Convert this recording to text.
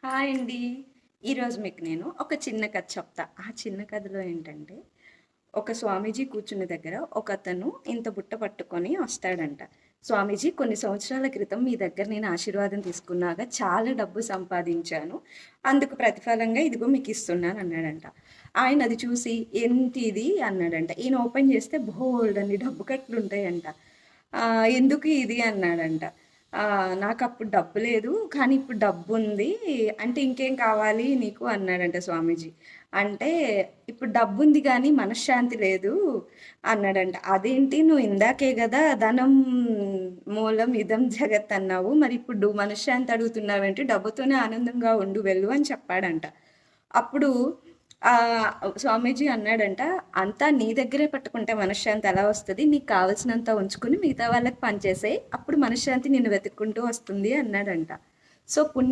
Hi అండి. ఈరోజు మీకు నేను ఒక చిన్న కథ చెప్తా. ఆ చిన్న కథలో ఏంటంటే, ఒక స్వామీజీ కూర్చున్న దగ్గర ఒకతను ఇంత బుట్ట పట్టుకొని వస్తాడంట. స్వామీజీ, కొన్ని సంవత్సరాల క్రితం మీ దగ్గర నేను ఆశీర్వాదం తీసుకున్నాక చాలా డబ్బు సంపాదించాను. అందుకు ప్రతిఫలంగా ఇదిగో మీకు ఇస్తున్నాను అన్నాడంట. ఆయన అది చూసి ఏంటి ఇది అన్నాడంట. ఈయన ఓపెన్ చేస్తే బోల్డ్ అన్ని డబ్బు కట్లు ఉంటాయంట. ఎందుకు ఇది అన్నాడంట. నాకు అప్పుడు డబ్బు లేదు, కానీ ఇప్పుడు డబ్బు ఉంది. అంటే ఇంకేం కావాలి నీకు అన్నాడంట స్వామీజీ. అంటే ఇప్పుడు డబ్బు ఉంది కానీ మనశ్శాంతి లేదు అన్నాడంట. అదేంటి, నువ్వు ఇందాకే కదా ధనం మూలం ఇదం జగత్ అన్నావు, మరి ఇప్పుడు మనశ్శాంతి అడుగుతున్నావేంటి? డబ్బుతోనే ఆనందంగా ఉండు వెళ్ళు అని చెప్పాడంట. అప్పుడు ఆ స్వామీజీ అన్నాడంట, అంతా నీ దగ్గరే పట్టుకుంటే మనశ్శాంతి ఎలా వస్తుంది? నీకు కావలసినంత ఉంచుకుని మిగతా వాళ్ళకి పనిచేసేయి, అప్పుడు మనశ్శాంతి నిన్ను వెతుక్కుంటూ వస్తుంది అన్నాడంట. సో